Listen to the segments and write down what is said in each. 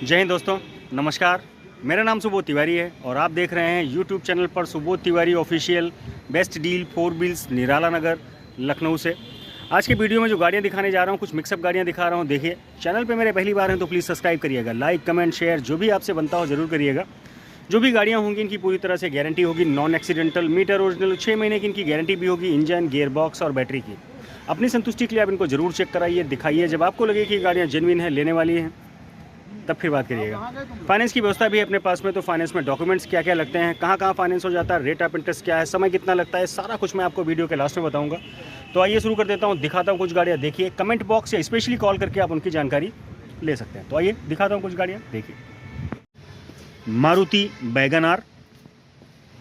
जय हिंद दोस्तों, नमस्कार। मेरा नाम सुबोध तिवारी है और आप देख रहे हैं यूट्यूब चैनल पर Subodh Tiwari official best deal 4 wheels Nirala Nagar Lucknow से। आज की वीडियो में जो गाड़ियां दिखाने जा रहा हूं, कुछ मिक्सअप गाड़ियां दिखा रहा हूं। देखिए, चैनल पे मेरे पहली बार हैं तो प्लीज़ सब्सक्राइब करिएगा, लाइक कमेंट शेयर जो भी आपसे बनता हो ज़रूर करिएगा। जो भी गाड़ियाँ होंगी इनकी पूरी तरह से गारंटी होगी, नॉन एक्सीडेंटल, मीटर ओरिजिनल, 6 महीने की इनकी गारंटी भी होगी, इंजन गियर बॉक्स और बैटरी की। अपनी संतुष्टि के लिए आप इनको ज़रूर चेक कराइए, दिखाइए। जब आपको लगे कि गाड़ियाँ जेन्युइन है, लेने वाली हैं, तब फिर बात करिएगा। फाइनेंस की व्यवस्था भी है अपने पास में, तो फाइनेंस में डॉक्यूमेंट्स क्या क्या लगते हैं, कहाँ कहाँ फाइनेंस हो जाता है, रेट ऑफ इंटरेस्ट क्या है, समय कितना लगता है, सारा कुछ मैं आपको वीडियो के लास्ट में बताऊंगा। तो आइए शुरू कर देता हूँ, दिखाता हूँ कुछ गाड़ियाँ। देखिए, कमेंट बॉक्स या स्पेशली कॉल करके आप उनकी जानकारी ले सकते हैं। तो आइए दिखाता हूँ कुछ गाड़ियाँ। देखिए, Maruti wagon R,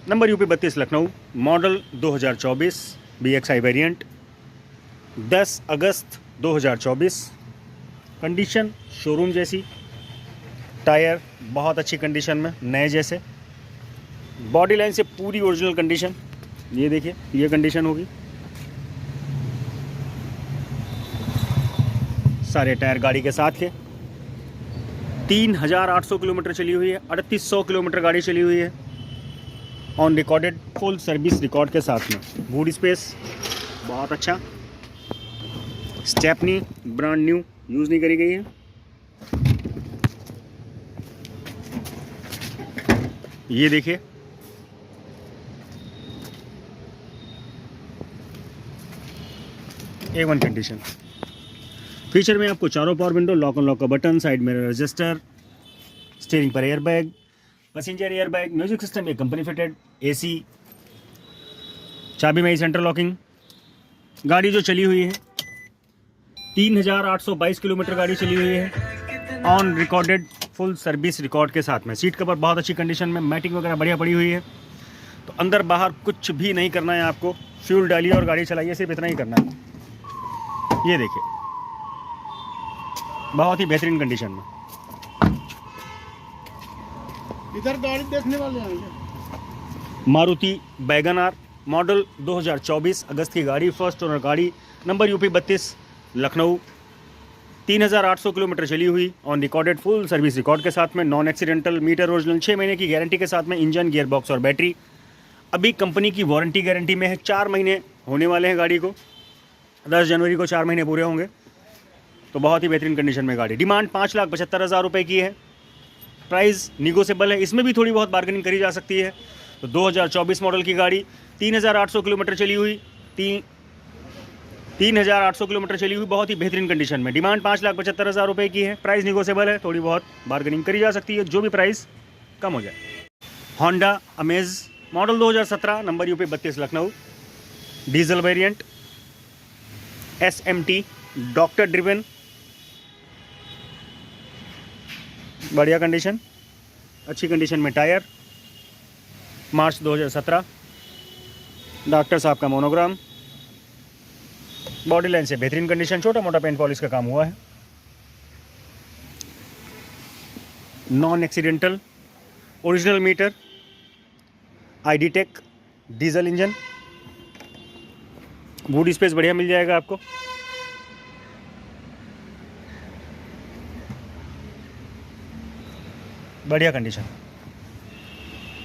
number UP 32 Lucknow, model 2024, BXI variant, 10 अगस्त 2024। कंडीशन शोरूम जैसी, टायर बहुत अच्छी कंडीशन में, नए जैसे। बॉडी लाइन से पूरी ओरिजिनल कंडीशन। ये देखिए, ये कंडीशन होगी। सारे टायर गाड़ी के साथ के। 3800 किलोमीटर चली हुई है, 3800 किलोमीटर गाड़ी चली हुई है, on recorded, full service record के साथ में। बूट स्पेस बहुत अच्छा। स्टेपनी ब्रांड न्यू, यूज़ नहीं करी गई है। ये देखिए, A1 कंडीशन। फीचर में आपको चारों power window, lock and lock का button, side mirror register, steering पर air bag, passenger air bag, music system ये कंपनी फिटेड, AC, चाबी में सेंट्रल लॉकिंग। गाड़ी जो चली हुई है 3822 किलोमीटर गाड़ी चली हुई है, on recorded, full service record के साथ में। सीट कवर बहुत अच्छी कंडीशन में, मैटिंग वगैरह बढ़िया पड़ी हुई है। तो अंदर बाहर कुछ भी नहीं करना है आपको, फ्यूल डालिए और गाड़ी चलाइए, सिर्फ इतना ही करना है। ये देखिए, बहुत ही बेहतरीन कंडीशन में। इधर गाड़ी देखने वाले हैं। मारुति वैगन आर, मॉडल 2024, अगस्त की गाड़ी, फर्स्ट ओनर गाड़ी, नंबर यूपी 32 लखनऊ, 3800 किलोमीटर चली हुई, on recorded, full service record के साथ में, नॉन एक्सीडेंटल, मीटर ओरिजिनल, 6 महीने की गारंटी के साथ में, इंजन गियर बॉक्स और बैटरी अभी कंपनी की वारंटी गारंटी में है। 4 महीने होने वाले हैं गाड़ी को, 10 जनवरी को 4 महीने पूरे होंगे। तो बहुत ही बेहतरीन कंडीशन में गाड़ी। डिमांड 5,75,000 रुपये की है, प्राइस निगोशिएबल है, इसमें भी थोड़ी बहुत बार्गेनिंग करी जा सकती है। तो 2024 मॉडल की गाड़ी, 3800 किलोमीटर चली हुई, 3800 किलोमीटर चली हुई, बहुत ही बेहतरीन कंडीशन में। डिमांड 5,75,000 रुपये की है, प्राइस निगोशिएबल है, थोड़ी बहुत बार्गेनिंग करी जा सकती है, जो भी प्राइस कम हो जाए। Honda amaze, model 2017, number UP 32 Lucknow, diesel variant, SMT, doctor driven, बढ़िया कंडीशन, अच्छी कंडीशन में टायर, मार्च 2017, डॉक्टर साहब का मोनोग्राम, बॉडी लाइन से बेहतरीन कंडीशन, छोटा मोटा पेंट पॉलिश का काम हुआ है, non accidental, original meter, ID tech, diesel engine, boot space बढ़िया मिल जाएगा आपको। बढ़िया कंडीशन।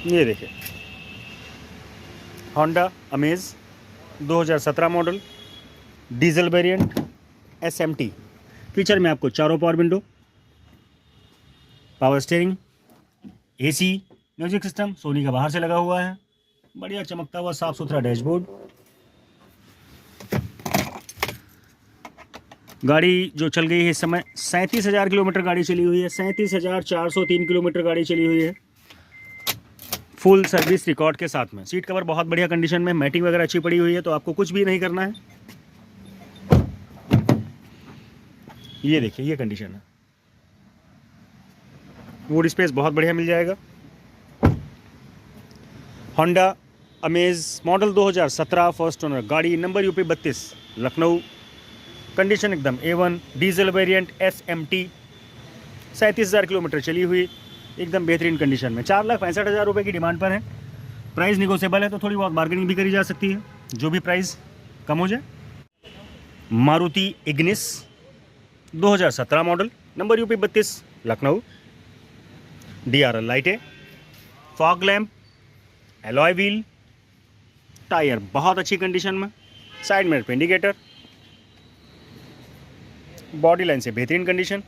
ये देखिए, Honda Amaze 2017 model, diesel variant, SMT। Feature में आपको चारों power window, power steering, AC, music system Sony का बाहर से लगा हुआ है, बढ़िया चमकता हुआ साफ सुथरा डैशबोर्ड। गाड़ी जो चल गई है इस समय 37,000 किलोमीटर गाड़ी चली हुई है, 37,403 किलोमीटर गाड़ी चली हुई है, फुल सर्विस रिकॉर्ड के साथ में। सीट कवर बहुत बढ़िया कंडीशन में, मैटिंग वगैरह अच्छी पड़ी हुई है, तो आपको कुछ भी नहीं करना है। ये देखिए, ये कंडीशन है। बूट स्पेस बहुत बढ़िया मिल जाएगा। Honda amaze, model 2017, first owner गाड़ी, नंबर यूपी 32 लखनऊ, कंडीशन एकदम A1, diesel variant, SMT, 37,000 kilometre चली हुई, एकदम बेहतरीन कंडीशन में। 4,65,000 रुपये की डिमांड पर है, प्राइस निगोशिएबल है, तो थोड़ी बहुत बार्गेनिंग भी करी जा सकती है, जो भी प्राइस कम हो जाए। Maruti Ignis 2017 model, number UP 32 Lucknow, DRL लाइटें, fog lamp, alloy wheel, tyre बहुत अच्छी कंडीशन में, साइड मिरर पे इंडिकेटर, बॉडी लाइन से बेहतरीन कंडीशन,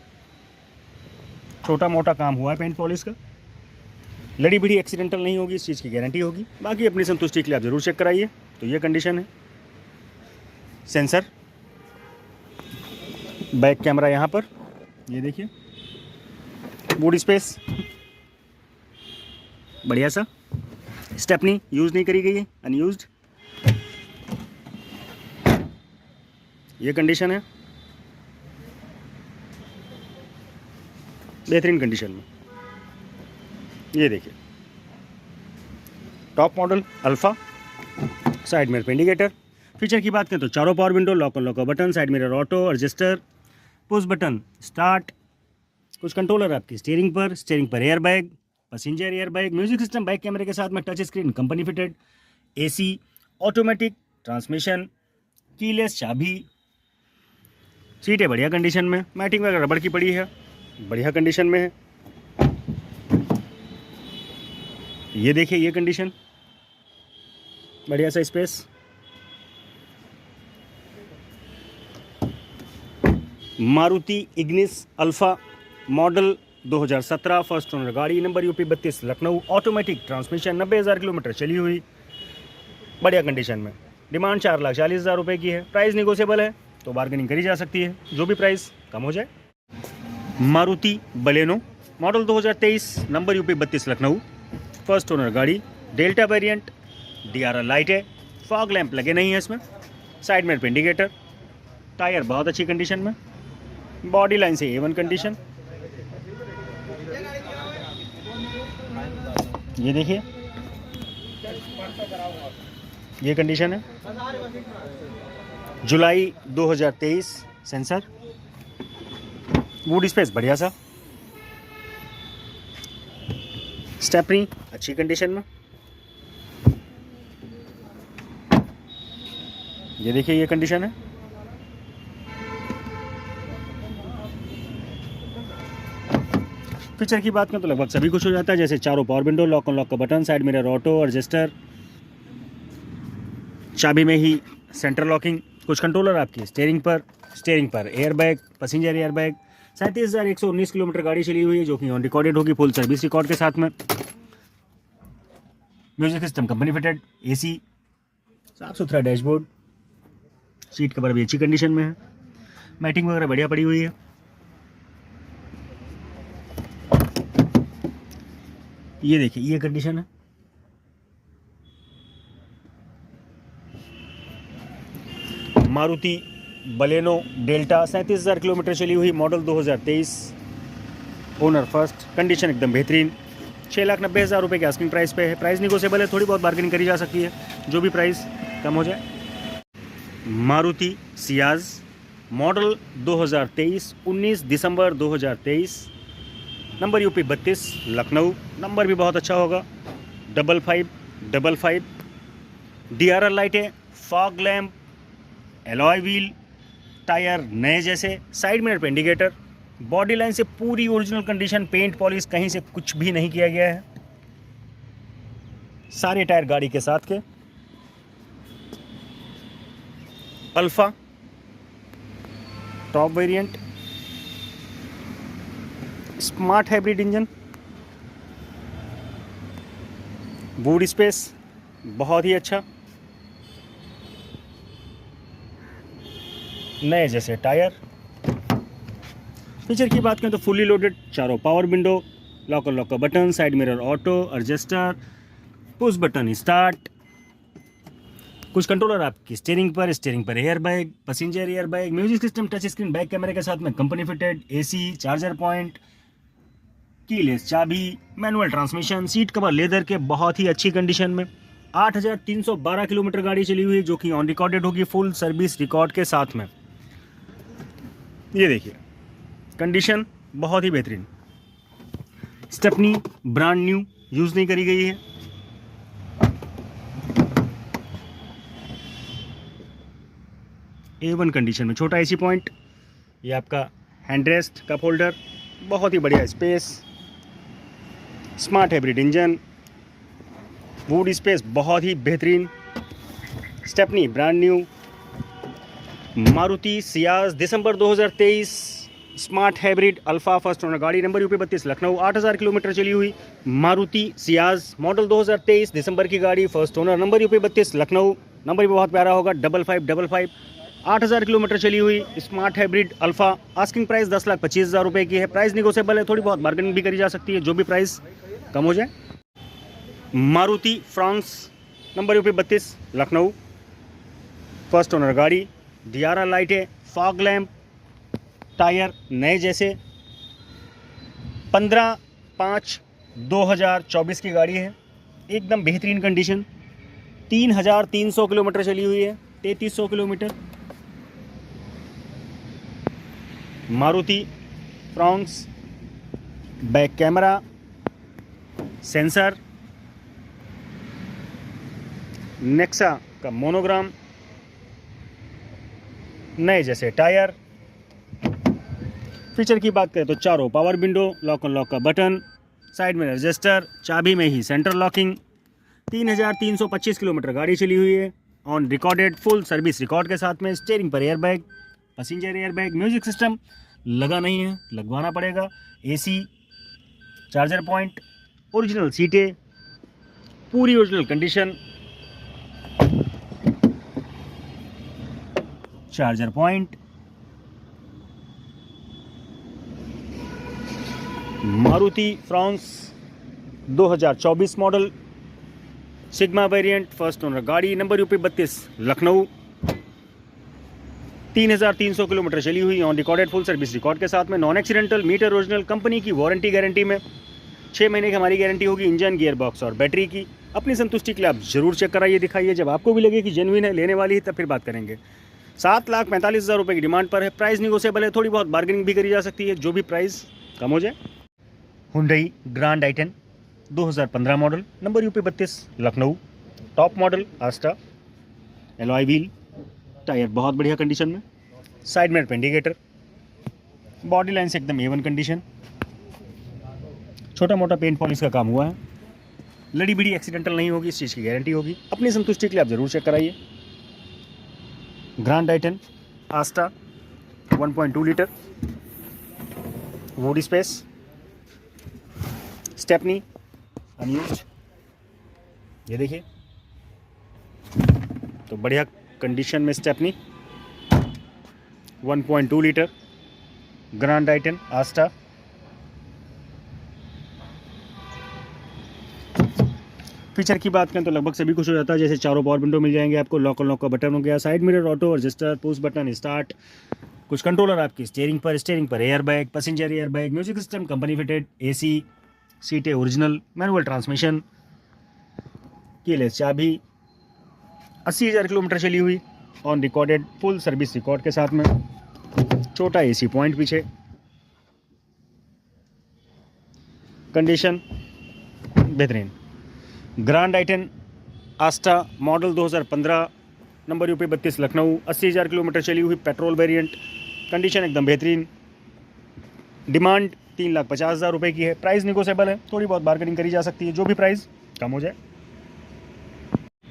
छोटा मोटा काम हुआ है पेंट पॉलिश का, लड़ी भिड़ी एक्सीडेंटल नहीं होगी, इस चीज़ की गारंटी होगी। बाकी अपनी संतुष्टि के लिए आप ज़रूर चेक कराइए। तो ये कंडीशन है। सेंसर, बैक कैमरा यहाँ पर, ये देखिए, बूट स्पेस बढ़िया सा, स्टेपनी यूज़ नहीं करी गई है, अनयूज्ड, ये कंडीशन है, बेहतरीन कंडीशन में। ये देखिए, top model alpha, side mirror पे इंडिकेटर। फीचर की बात करें तो चारों पावर विंडो, लॉक और lock button, side mirror auto, register, push button start, कुछ कंट्रोलर आपकी स्टीयरिंग पर air bag, passenger air bag, music system back कैमरे के साथ में, touch screen company fitted, AC, automatic transmission, keyless चाबी, सीटें बढ़िया कंडीशन में, मैटिंग वगैरह रबड़ की पड़ी है, बढ़िया कंडीशन में है। ये देखिए, ये कंडीशन, बढ़िया सा space. Maruti Ignis Alpha model 2017 first owner गाड़ी, number UP 32 Lucknow, automatic transmission, 90,000 kilometre चली हुई, बढ़िया कंडीशन में। डिमांड 4,40,000 रुपये की है। प्राइस निगोशिएबल है, तो बार्गेनिंग करी जा सकती है, जो भी प्राइस कम हो जाए। Maruti Baleno model 2023, number UP 32 Lucknow, first owner गाड़ी, डेल्टा वेरिएंट, DRL लाइट है, फॉग लैंप लगे नहीं है इसमें, साइड मिरर पे इंडिकेटर, टायर बहुत अच्छी कंडीशन में, बॉडी लाइन से A1 कंडीशन। ये देखिए, ये कंडीशन है। जुलाई 2023 सेंसर, बूट स्पेस बढ़िया सा, स्टेपनी अच्छी कंडीशन में। ये देखिए, ये कंडीशन है। फीचर की बात करें तो लगभग सभी कुछ हो जाता है, जैसे चारों पावर विंडो, लॉक और लॉक का button, side mirror auto, register, चाबी में ही सेंटर लॉकिंग, कुछ कंट्रोलर आपकी स्टीयरिंग पर air bag, passenger air bag. 37,119 kilometre गाड़ी चली हुई है, जो कि ऑन रिकॉर्डेड होगी, फुल सर्विस रिकॉर्ड के साथ में। Music system company fitted, AC, साफ सुथरा डैशबोर्ड, सीट कवर भी अच्छी कंडीशन में है, मैटिंग वगैरह बढ़िया पड़ी हुई है। ये देखिए, ये कंडीशन है। मारुति बलेनो डेल्टा, 37,000 किलोमीटर चली हुई, मॉडल 2023, ओनर फर्स्ट, कंडीशन एकदम बेहतरीन, 6,90,000 रुपये के आस्किंग प्राइस पे है। प्राइस निगोशिएबल है, थोड़ी बहुत बार्गेनिंग करी जा सकती है, जो भी प्राइस कम हो जाए। मारुति सियाज मॉडल 2023, 19 दिसंबर 2023, नंबर यूपी 32 लखनऊ, नंबर भी बहुत अच्छा होगा, 5555, DRL लाइटें, fog lamp, alloy wheel, tyre नए जैसे, साइड मिरर पे इंडिकेटर, बॉडी लाइन से पूरी ओरिजिनल कंडीशन, पेंट पॉलिश कहीं से कुछ भी नहीं किया गया है, सारे टायर गाड़ी के साथ के। Alpha top variant, smart hybrid engine, boot space बहुत ही अच्छा, नए जैसे टायर। फीचर की बात करें तो फुली लोडेड, चारों पावर विंडो, लॉक और लॉक का button, side mirror auto, adjuster, push button start, कुछ कंट्रोलर आपकी स्टीयरिंग पर air bag, passenger air bag, music system touch screen back कैमरे के साथ में company fitted, AC, charger point, keyless चाबी, manual transmission, seat cover leather के बहुत ही अच्छी कंडीशन में। 8,312 किलोमीटर गाड़ी चली हुई है, जो कि ऑन रिकॉर्डेड होगी, फुल सर्विस रिकॉर्ड के साथ में। ये देखिए, कंडीशन बहुत ही बेहतरीन, स्टेपनी ब्रांड न्यू, यूज़ नहीं करी गई है। A1 कंडीशन में, छोटा एसी पॉइंट, ये आपका हैंड रेस्ट कप होल्डर, बहुत ही बढ़िया space, smart hybrid engine, boot space बहुत ही बेहतरीन, stepney brand new, Maruti Ciaz दिसंबर 2023 smart hybrid alpha first owner गाड़ी, नंबर यूपी 32 लखनऊ, 8000 किलोमीटर चली हुई मारुति सियाज मॉडल 2023 दिसंबर की गाड़ी, फर्स्ट ओनर, नंबर यूपी 32 लखनऊ, नंबर भी बहुत प्यारा होगा 5555, 8000 किलोमीटर चली हुई smart hybrid alpha. Asking price 10,25,000 रुपये की है। प्राइस निगोशिएबल है, थोड़ी बहुत बार्गेनिंग भी करी जा सकती है, जो भी प्राइस कम हो जाए। Maruti France number UP 32 Lucknow, first owner गाड़ी, डियारा लाइटें, फॉग लैम्प, टायर नए जैसे, 15/5/2024 की गाड़ी है, एकदम बेहतरीन कंडीशन, 3,300 किलोमीटर चली हुई है, 3,300 kilometre. Maruti France, back camera, sensor, Nexa का मोनोग्राम, नए जैसे टायर। फीचर की बात करें तो चारों power window, lock and lock का बटन, साइड में रजिस्टर, चाबी में ही सेंटर लॉकिंग, 3,325 किलोमीटर गाड़ी चली हुई है, on recorded, full service record के साथ में। स्टीयरिंग पर airbag, passenger airbag, music system लगा नहीं है, लगवाना पड़ेगा, एसी, चार्जर पॉइंट, ओरिजिनल सीटें, पूरी original condition, charger point. Maruti Fronx 2024 model, sigma variant, first owner गाड़ी, नंबर यूपी 32 लखनऊ, 3,300 किलोमीटर चली हुई, on recorded, full service record के साथ में, non accidental, meter original, company की वारंटी गारंटी में 6 महीने की हमारी गारंटी होगी, इंजन, गियर बॉक्स और बैटरी की। अपनी संतुष्टि के लिए आप जरूर चेक कराइए, दिखाइए, जब आपको भी लगे कि जेन्युइन है, लेने वाली है, तब फिर बात करेंगे। 7,45,000 रुपये की डिमांड पर है। प्राइस निगोशिएबल है, थोड़ी बहुत बार्गेनिंग भी करी जा सकती है, जो भी प्राइस कम हो जाए। Hyundai grand i10 2015 model, number UP 32 Lucknow, top model, Asta, alloy wheel, tyre बहुत बढ़िया कंडीशन में, साइड मिरर पे इंडिकेटर, बॉडी लाइन से एकदम A1 कंडीशन, छोटा मोटा पेंट पॉलिश का काम हुआ है, लड़ी बिड़ी एक्सीडेंटल नहीं होगी, इस चीज़ की गारंटी होगी। अपनी संतुष्टि के लिए आप जरूर चेक कराइए। Grand i10 Asta 1.2 litre, boot space, stepney unused, ये देखिए तो बढ़िया कंडीशन में stepney, 1.2 litre grand i10 Asta. Feature की बात करें तो लगभग सभी कुछ हो जाता है, जैसे चारों पावर विंडो मिल जाएंगे आपको, लॉक और लॉक का बटन हो गया, side mirror auto, register, push button start, कुछ कंट्रोलर आपकी स्टीयरिंग पर airbag, passenger airbag, music system company fitted, AC, सीटें ओरिजिनल, मैनुअल ट्रांसमिशन, कीलेस चाबी, 80,000 किलोमीटर चली हुई, on recorded, full service record के साथ में, छोटा एसी पॉइंट पीछे, कंडीशन बेहतरीन। Grand i10 Asta model 2015, number UP 32 Lucknow, 80,000 kilometre चली हुई, पेट्रोल वेरिएंट, कंडीशन एकदम बेहतरीन। डिमांड 3,50,000 रुपये की है। प्राइस निगोशिएबल है, थोड़ी बहुत बार्गेनिंग करी जा सकती है, जो भी प्राइस कम हो जाए।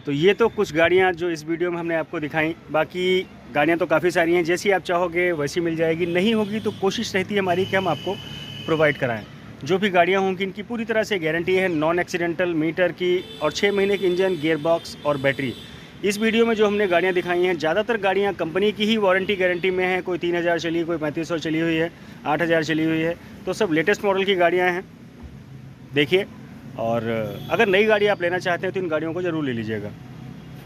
तो ये तो कुछ गाड़ियाँ जो इस वीडियो में हमने आपको दिखाई, बाकी गाड़ियाँ तो काफ़ी सारी हैं, जैसी आप चाहोगे वैसी मिल जाएगी, नहीं होगी तो कोशिश रहती है हमारी कि हम आपको प्रोवाइड कराएं। जो भी गाड़ियाँ होंगी इनकी पूरी तरह से गारंटी है, नॉन एक्सीडेंटल, मीटर की, और 6 महीने की इंजन, गियर बॉक्स और बैटरी। इस वीडियो में जो हमने गाड़ियाँ दिखाई हैं, ज़्यादातर गाड़ियाँ कंपनी की ही वारंटी गारंटी में है, कोई 3,000 चली, कोई 3,500 चली हुई है, 8,000 चली हुई है, तो सब लेटेस्ट मॉडल की गाड़ियाँ हैं, देखिए। और अगर नई गाड़ी आप लेना चाहते हैं तो इन गाड़ियों को ज़रूर ले लीजिएगा,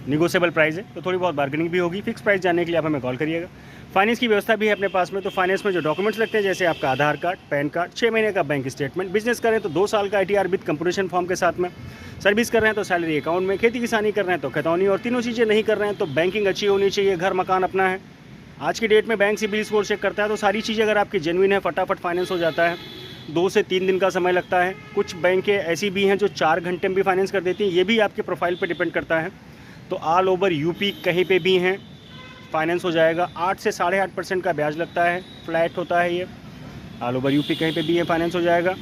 निगोशिएबल प्राइस है, तो थोड़ी बहुत बार्गेनिंग भी होगी। फिक्स प्राइस जानने के लिए आप हमें कॉल करिएगा। फाइनेंस की व्यवस्था भी है अपने पास में, तो फाइनेंस में जो डॉक्यूमेंट्स लगते हैं, जैसे आपका आधार कार्ड, पैन कार्ड, 6 महीने का बैंक स्टेटमेंट, बिजनेस करें तो 2 साल का ITR विद कंपोजिशन फॉर्म के साथ में, सर्विस कर रहे हैं तो सैलरी अकाउंट में, खेती किसानी कर रहे हैं तो खतौनी, और तीनों चीज़ें नहीं कर रहे हैं तो बैंकिंग अच्छी होनी चाहिए, घर मकान अपना है। आज की डेट में बैंक सिबिल स्कोर चेक करता है, तो सारी चीज़ें अगर आपकी जेन्युइन है, फटाफट फाइनेंस हो जाता है। 2 से 3 दिन का समय लगता है। कुछ बैंकें ऐसी भी हैं जो 4 घंटे में भी फाइनेंस कर देती हैं, ये भी आपके प्रोफाइल पर डिपेंड करता है। तो ऑल ओवर यूपी कहीं पे भी हैं, फाइनेंस हो जाएगा। 8 से 8.5% का ब्याज लगता है, फ्लैट होता है ये, ऑल ओवर यूपी कहीं पे भी है, फाइनेंस हो जाएगा।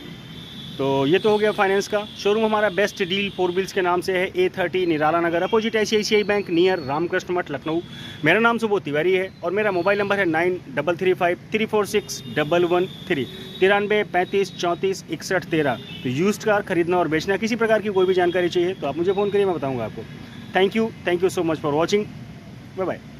तो ये तो हो गया फाइनेंस का। शोरूम हमारा बेस्ट डील 4 व्हील्स के नाम से है, A30 Nirala Nagar, opposite ICICI bank, near Ramakrishna Math, Lucknow. मेरा नाम सुबोध तिवारी है और मेरा मोबाइल नंबर है 9335346113 93 35 34 61 13। तो यूज्ड कार खरीदना और बेचना, किसी प्रकार की कोई भी जानकारी चाहिए तो आप मुझे फ़ोन करिए, मैं बताऊँगा आपको। Thank you so much for watching. Bye bye.